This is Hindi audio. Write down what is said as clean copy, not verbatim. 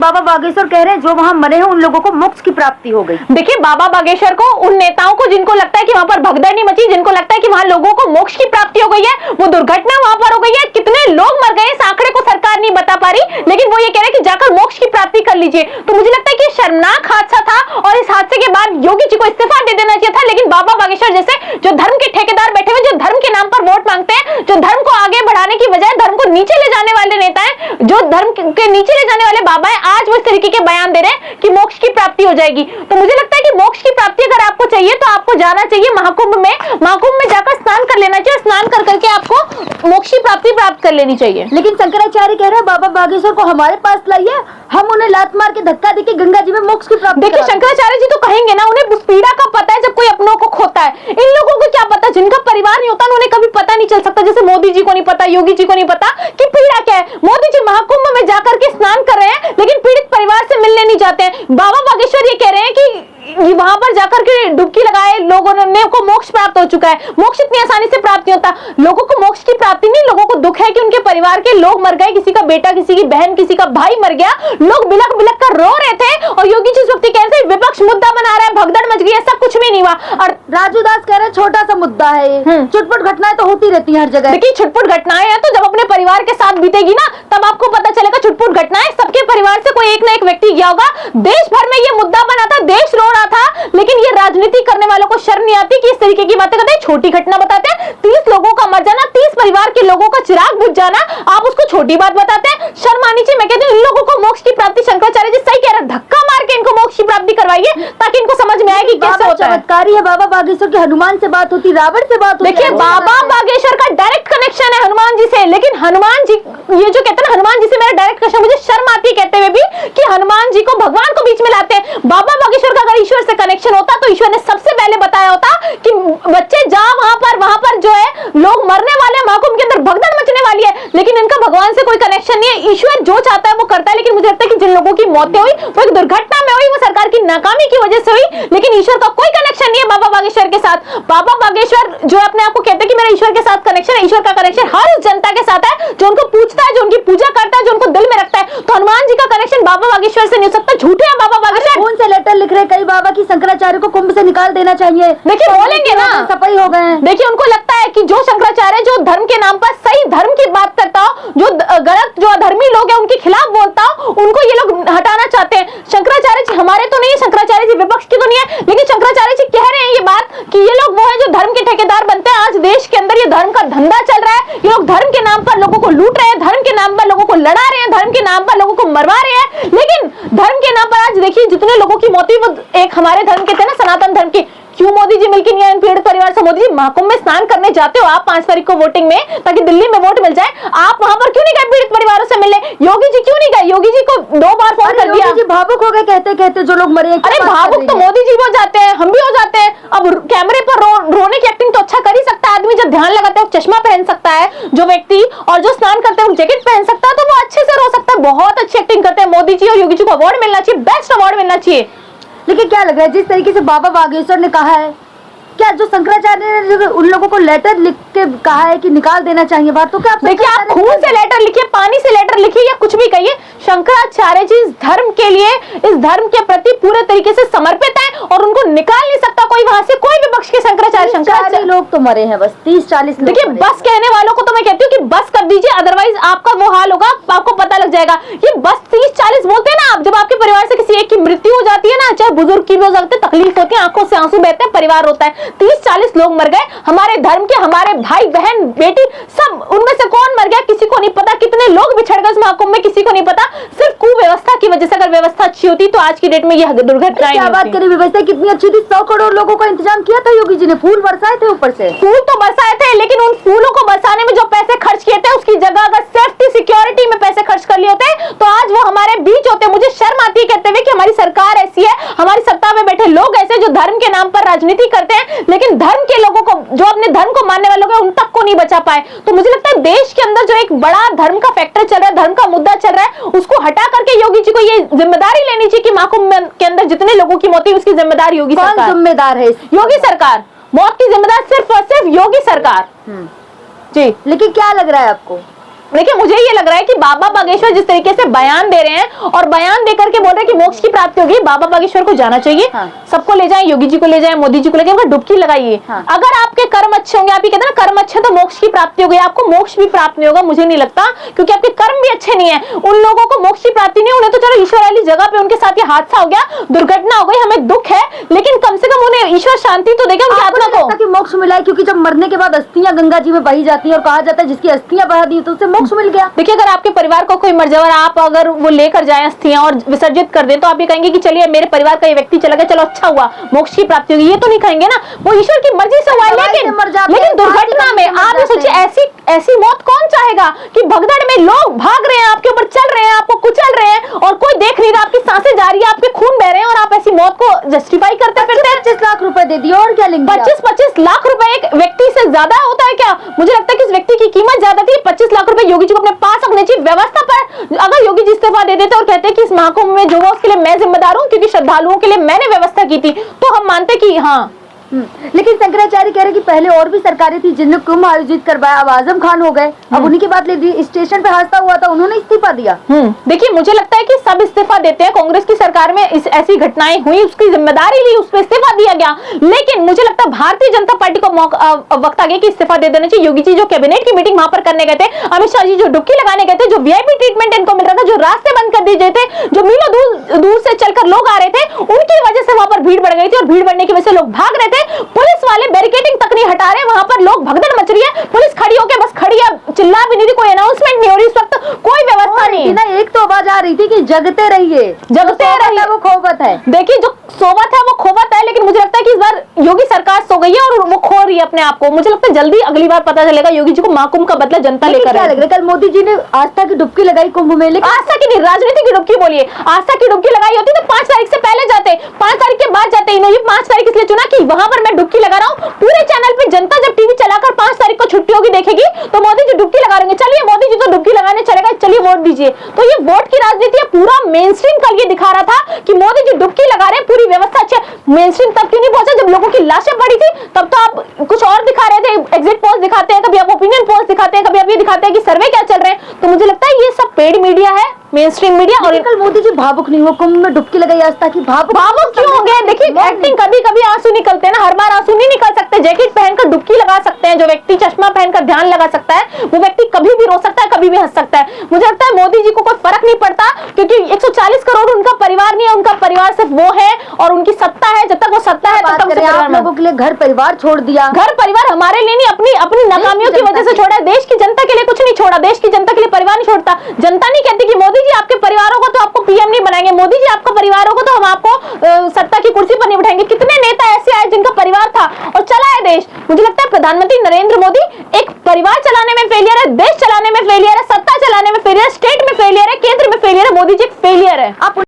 बाबा बागेश्वर कह रहे हैं जो वहाँ मरे हैं उन लोगों को मोक्ष की प्राप्ति हो गई। देखिए बाबा बागेश्वर को, उन नेताओं को जिनको लगता है कि वहां पर भगदड़ नहीं मची, जिनको लगता है कि वहां लोगों को मोक्ष की प्राप्ति हो गई है, वो दुर्घटना वहां पर हो गई है, कितने लोग मर गए इस आंकड़े को सरकार नहीं बता पा रही, लेकिन वो ये कह रहे हैं कि जाकर मोक्ष की प्राप्ति कर लीजिए। तो मुझे लगता है कि शर्मनाक हादसा था और इस हादसे के बाद योगी जी को इस्तीफा दे देना चाहिए था। लेकिन बाबा बागेश्वर जैसे जो धर्म के ठेकेदार बैठे हुए, जो धर्म के नाम पर वोट मांगते हैं, जो धर्म को आगे बढ़ाने की बजाय धर्म को नीचे ले जाने वाले नेता हैं, जो धर्म के नीचे ले जाने वाले बाबा है, आज वो इस तरीके के बयान दे रहे हैं कि मोक्ष की प्राप्ति हो जाएगी। तो मुझे लगता है कि मोक्ष की प्राप्ति अगर आपको चाहिए तो आपको जाना चाहिए महाकुंभ में, महाकुंभ में जाकर स्नान कर लेना चाहिए, स्नान कर करके आपको मोक्ष की प्राप्ति प्राप्त कर लेनी चाहिए। लेकिन शंकराचार्य कह रहे हैं बाबा बागेश्वर को हमारे पास लाइए, हम उन्हें लात मार के धक्का देके गंगा जी में मोक्ष की प्राप्ति। देखिए शंकराचार्य जी तो कहेंगे ना, उन्हें उस पीड़ा का पता है जब कोई अपनों को खोता है। इन लोगों को क्या पता, जिनका परिवार नहीं होता उन्हें कभी पता नहीं चल सकता। जैसे मोदी जी को नहीं पता, योगी जी को नहीं पता कि पीड़ा क्या है। मोदी जी महाकुंभ में जाकर के स्नान कर रहे हैं लेकिन पीड़ित परिवार से मिलने नहीं जाते हैं। बाबा बागेश्वर ये कह रहे हैं कि वहां पर जाकर के डुबकी लगाए लोगों ने को मोक्ष प्राप्त हो चुका है। मोक्ष इतनी आसानी से प्राप्त नहीं होता। लोगों को मोक्ष की प्राप्ति नहीं, लोगों को दुख है कि उनके परिवार के लोग मर गए, किसी का बेटा, किसी की बहन, किसी का भाई मर गया। लोग बिलख बिलख कर रो रहे थे और योगी जी इस वक्त कह रहे हैं विपक्ष मुद्दा बना रहा है, भगदड़ मच गई, ऐसा कुछ भी नहीं हुआ। और राजू दास कह रहे हैं छोटा सा मुद्दा है, चुटपुट घटनाएं तो होती रहती है हर जगह। देखिए छुटपुट घटनाएं हैं तो जब अपने परिवार के साथ बीतेगी ना तब आपको पता चलेगा। छुटपुट घटनाएं सबके परिवार से कोई एक ना एक व्यक्ति गया होगा। देश भर में ये मुद्दा बना था, देश रो रहा था, लेकिन ये राजनीति करने वालों को शर्म नहीं आती कि इस तरीके की बातें करते हैं। छोटी घटना बताते हैं, 30 लोगों का मर जाना, 30 परिवार के लोगों का चिराग बुझ जाना, आप उसको छोटी बात बताते हैं। शर्म आनी चाहिए। मैं कहती हूँ इन लोगों को मोक्ष की प्राप्ति, शंकराचार्य जी सही कह रहे हैं, धक्का मार के इनको मोक्ष की प्राप्ति करवाइए ताकि इनको समझ में आए कि कैसे होता है। चमत्कारी है बाबा बागेश्वर की, हनुमान से बात होती, रावण से बात होती। देखिए बाबा बागेश्वर का डायरेक्ट कनेक्शन है हनुमान जी से, लेकिन हनुमान जी ये जो कहते हैं हनुमान जी से मेरा डायरेक्ट कनेक्शन, मुझे शर्म आती है कहते हुए भी कि हनुमान जी को भगवान को बीच में लाते हैं। बाबा बागेश्वर का अगर ईश्वर से कनेक्शन होता तो ईश्वर ने सबसे पहले बताया होता कि बच्चे जा वहां पर जो है लोग मरने वाले हैं, महाकुंभ के अंदर भगदड़ मचने वाली है। लेकिन इनका भगवान से कोई कनेक्शन नहीं है। ईश्वर जो चाहता है वो करता है। लेकिन मुझे लगता है कि जिन लोगों की मौतें हुई वो एक दुर्घटना में हुई, वो सरकार की नाकामी की वजह से हुई, लेकिन ईश्वर का कोई कनेक्शन नहीं है बाबा बागेश्वर के साथ। बाबा बागेश्वर जो अपने आप को कहते हैं कि मेरा ईश्वर के साथ कनेक्शन है, ईश्वर का कनेक्शन हर उस जनता के साथ है जो उनको पूछता है, जो उनकी पूजा करता है, जो उनको दिल में रखता है। तो हनुमान जी का कनेक्शन बाबा बागेश्वर से नहीं हो सकता। झूठे हैं बाबा बागेश्वर। कौन से लेटर लिख रहे कई बाबा की शंकराचार्य को कुंभ से निकाल देना चाहिए। देखिए बोलेंगे ना, सफाई हो गए। देखिए उनको लगता है कि जो शंकराचार्य जो धर्म के नाम पर सही धर्म की बात करता हो, जो गलत जो अधर्मी लोग हैं उनके खिलाफ बोलता हो, उनको ये लोग हटाना चाहते हैं। शंकराचार्य जी हमारे तो नहीं है, शंकराचार्य जी विपक्ष की तो नहीं है, लेकिन शंकराचार्य जी कह रहे हैं ये बात कि ये लोग वो है जो धर्म के ठेकेदार बनते हैं। आज देश के अंदर ये धर्म का धंधा चल रहा है। ये लोग धर्म के नाम पर लोगों को लूट रहे हैं, धर्म के नाम पर लोगों को लड़ा रहे हैं, धर्म के नाम पर लोगों को मरवा रहे हैं। लेकिन धर्म के नाम पर आज देखिए जितने लोगों की मौत हुई वो एक हमारे धर्म के थे ना, सनातन धर्म की। क्यों मोदी जी मिलकर नहीं आए इन पीड़ित परिवार से? मोदी जी महाकुंभ में स्नान करने जाते हो आप 5 तारीख को वोटिंग में ताकि दिल्ली में वोट मिल जाए, आप वहां पर क्यों नहीं गए पीड़ित परिवारों से मिलने? योगी जी क्यों नहीं गए? योगी जी को 2 बार फोन कर दिया। योगी जी भावुक हो गए कहते कहते जो लोग मरे। अरे भावुक तो मोदी जी हो जाते हैं, हम भी हो जाते हैं। अब कैमरे पर रोने की एक्टिंग तो अच्छा कर ही सकता है आदमी, जब ध्यान लगाता है चश्मा पहन सकता है जो व्यक्ति, और जो स्नान करते हैं जैकेट पहन सकता है, तो वो अच्छे से रो सकता है। बहुत अच्छी एक्टिंग करते हैं मोदी जी, और योगी जी को अवार्ड मिलना चाहिए, बेस्ट अवार्ड मिलना चाहिए। लेकिन क्या लग रहा है जिस तरीके से बाबा बागेश्वर ने कहा है, क्या जो शंकराचार्य ने उन लोगों को लेटर लिख के कहा है कि निकाल देना चाहिए बात, तो क्या आप देखिए आप खून से लेटर लिखिए, पानी से लेटर लिखिए या कुछ भी कहिए, शंकराचार्य जी इस धर्म के लिए, इस धर्म के प्रति पूरे तरीके से समर्पित हैं और उनको निकाल नहीं सकता कोई वहां से, कोई भी पक्ष के शंकराचार्य लोग तो मरे हैं बस 30-40 लोग। देखिए बस कहने वालों को तो मैं कहती हूँ कि बस कर दीजिए, अदरवाइज आपका वो हाल होगा, आपको पता लग जाएगा। ये बस 30-40 बोलते हैं ना आप, जब आपके परिवार से किसी एक की मृत्यु हो जाती है ना, चाहे बुजुर्ग की भी हो जाती है, तकलीफ होती है, आंखों से आंसू बहते हैं, परिवार रोता है। 30-40 लोग मर गए हमारे धर्म के, हमारे भाई बहन बेटी सब, उनमें से कौन मर गया किसी को नहीं पता। कितने लोग बिछड़ गए इस महाकुंभ में किसी को नहीं पता, सिर्फ कुव्यवस्था की वजह से। अगर व्यवस्था अच्छी होती तो आज की डेट में यह दुर्घटनाएं क्या बात करें, व्यवस्था कितनी अच्छी थी। 100 करोड़ लोगों का इंतजाम किया था योगी जी ने, फूल बरसाए थे ऊपर से। फूल तो बरसाए थे, लेकिन उन फूलों को बरसाने में जो पैसे खर्च किए थे उसकी जगह अगर सेफ्टी सिक्योरिटी में पैसे खर्च कर लिए होते तो आज वो हमारे बीच होते। मुझे शर्म आती है कहते हुए कि हमारी सरकार ऐसी है, हमारी सत्ता में बैठे लोग ऐसे जो धर्म के नाम पर राजनीति करते हैं, लेकिन धर्म के लोगों को, जो अपने धर्म को मानने वाले लोग हैं, उन तक को नहीं बचा पाए। तो मुझे लगता है देश के अंदर जो एक बड़ा धर्म का फैक्टर चल रहा है, धर्म का मुद्दा चल रहा है, उसको हटा करके योगी जी को ये जिम्मेदारी लेनी चाहिए कि महाकुंभ के अंदर जितने लोगों की मौत हुई उसकी जिम्मेदार योगी सरकार। कौन जिम्मेदार है? योगी सरकार। मौत की जिम्मेदार सिर्फ और सिर्फ योगी सरकार। जी। लेकिन क्या लग रहा है आपको देखिए मुझे ये लग रहा है कि बाबा बागेश्वर जिस तरीके से बयान दे रहे हैं और बयान देकर के बोल रहे हैं कि मोक्ष की प्राप्ति होगी, बाबा बागेश्वर को जाना चाहिए। हाँ। सबको ले जाएं, योगी जी को ले जाएं, मोदी जी को ले जाएं, डुबकी लगाइए। हाँ। अगर आपके कर्म अच्छे होंगे, आप ये कहते हैं ना कर्म अच्छे तो मोक्ष की प्राप्ति होगी, आपको मोक्ष भी प्राप्त नहीं होगा, मुझे नहीं लगता, क्योंकि आपके कर्म भी अच्छे नहीं है। उन लोगों को मोक्ष की प्राप्ति नहीं, उन्हें तो चलो ईश्वर वाली जगह पे उनके साथ ये हादसा हो गया, दुर्घटना हो गई, हमें दुख है, लेकिन कम से कम उन्हें ईश्वर शांति तो देगा उनकी आत्मा को। कि मोक्ष मिला है, क्योंकि जब मरने के बाद अस्थियां गंगा जी में बही जाती है और कहा जाता है जिसकी अस्थियां बहा दी तो उसे मोक्ष मिल गया। देखिए अगर आपके परिवार को कोई मर जाए और आप अगर वो लेकर जाएं अस्थियां और विसर्जित कर दें, तो आप ये कहेंगे कि चलिए मेरे परिवार का ये व्यक्ति चला गया, चलो अच्छा हुआ, मोक्ष की प्राप्ति होगी, ये तो नहीं कहेंगे ना, वो ईश्वर की मर्जी से हुआ है। लेकिन दुर्घटना में आप ये सोचिए, ऐसी मौत कौन चाहेगा कि भगदड़ में लोग भाग रहे हैं, आपके ऊपर चल रहे हैं, आपको कुचल रहे हैं और कोई देख नहीं रहा, आपकी सांसें जा रही है, आपके खून बह रहे हैं और आप ऐसी मौत को जस्टिफाई करते फिरते हैं। 25 लाख रुपए दे दिए और क्या लेंगे? 25 लाख रुपए एक व्यक्ति से ज्यादा होता है क्या? मुझे लगता है कि इस व्यक्ति की कीमत ज्यादा थी। 25 लाख रुपए योगी जी को अपने पास रखने चाहिए। व्यवस्था पर अगर योगी जी इस्तीफा दे देते और कहते कि इस महाकुंभ में जो हुआ उसके लिए मैं जिम्मेदार हूं, क्योंकि श्रद्धालुओं के लिए मैंने व्यवस्था की थी, तो हम मानते कि हाँ। लेकिन शंकराचार्य कह रहे कि पहले और भी सरकारें थी जिन्होंने कुंभ आयोजित करवाया, अब आजम खान हो गए, अब उन्हीं की बात ले ली। स्टेशन पे हादसा हुआ था, उन्होंने इस्तीफा दिया। देखिए मुझे लगता है कि सब इस्तीफा देते हैं, कांग्रेस की सरकार में ऐसी घटनाएं हुई, उसकी जिम्मेदारी ली, उस पर इस्तीफा दिया गया। लेकिन मुझे लगता है भारतीय जनता पार्टी को वक्त आ गया कि इस्तीफा दे देना चाहिए। योगी जी जो कैबिनेट की मीटिंग वहां पर करने गए थे, अमित शाह जी जो डुबकी लगाने गए थे, जो वीआईपी ट्रीटमेंट इनको मिल रहा था, जो रास्ते बंद कर दिए थे, जो मीलों दूर से चलकर लोग आ रहे थे, उनकी वजह से वहां पर भीड़ बढ़ गई थी और भीड़ बढ़ने की वजह से लोग भाग रहे थे। पुलिस वाले बैरिकेडिंग तक नहीं हटा रहे, वहां पर लोग भगदड़ मच रही है, पुलिस खड़ी होकर बस खड़ी है, चिल्ला भी नहीं रही, कोई अनाउंसमेंट नहीं हो रही, इस वक्त कोई व्यवस्था नहीं ना। एक तो आवाज आ रही थी कि जगते रहिए, जगते रहिए, वो खोबत है। देखिए जो सोबत है वो खोबत है, लेकिन मुझे लगता है कि इस बार योगी सरकार सो गई है और वो खो रही है अपने आप को। मुझे लगता है जल्दी अगली बार पता चलेगा योगी जी को महाकुंभ का बदला जनता लेकर क्या लग रहा है? कल मोदी जी ने आस्था की डुबकी लगाई कुंभ में, लेकिन आस्था की नहीं, राजनीति की डुबकी बोलिए। आस्था की डुबकी लगाई होती तो 5 तारीख से पहले जाते, 5 तारीख के बाद जाते। इन्होंने 5 तारीख इसलिए चुना कि वहां पर मैं डुबकी लगा रहा हूं, पूरे चैनल पे जनता जब टीवी चलाकर 5 तारीख को छुट्टी होगी देखेगी तो मोदी जी डुबकी लगा रहे, चलिए मोदी जी तो डुबकी लगाने चलेगा, चलिए वोट दीजिए। तो ये वोट की राजनीति है। पूरा मेन स्ट्रीम कल ये दिखा रहा था कि मोदी जी डुबकी लगा रहे हैं, पूरी व्यवस्था अच्छी है। मेन स्ट्रीम तब क्यों नहीं पहुंचा जब लोगों की लाशें पड़ी थी? तब तो आप कुछ और दिखा रहे थे, एग्जिट पोल्स दिखाते हैं, कभी आप ओपिनियन पोल्स दिखाते हैं, कभी आप ये दिखाते हैं कि सर्वे क्या चल रहे हैं। तो मुझे लगता है ये सब पेड मीडिया है, मेन स्ट्रीम मीडिया। और कल मोदी जी भावुक नहीं हो, कुंभ में डुबकी लगाई आस्था की, भावुक क्यों हो गए? देखिए एक्टिंग कभी कभी आंसू निकलते हैं ना, हर बार आंसू नहीं निकल सकते। जैकेट पहनकर डुबकी लगा सकते हैं जो व्यक्ति, चश्मा पहनकर ध्यान लगा सकता है वो व्यक्ति कभी भी रो सकता है, कभी भी हंस सकता है। मुझे लगता है मोदी जी को कोई फर्क नहीं पड़ता, क्योंकि 140 करोड़ उनका परिवार नहीं है, उनका परिवार सिर्फ वो है और उनकी सत्ता है। जब तक वो सत्ता है तब तक आप लोगों के लिए घर परिवार छोड़ दिया। घर परिवार हमारे लिए नहीं, अपनी नाकामियों की वजह से छोड़ा है। देश की जनता के लिए कुछ नहीं छोड़ा, देश की जनता के लिए परिवार नहीं छोड़ता। जनता नहीं कहती कि मोदी जी आपके परिवारों को तो आपको पीएम नहीं बनाएंगे, मोदी जी आपका परिवार होगा तो हम आपको सत्ता की कुर्सी पर नहीं बैठाएंगे। कितने नेता ऐसे आए जिनका परिवार था और चला है देश। मुझे लगता है प्रधानमंत्री नरेंद्र मोदी एक परिवार चलाने में फेलियर है, देश चलाने में फेलियर है, सत्ता चलाने में फेलियर है, स्टेट में फेलियर है, केंद्र में फेलियर है। मोदी जी एक फेलियर है। आप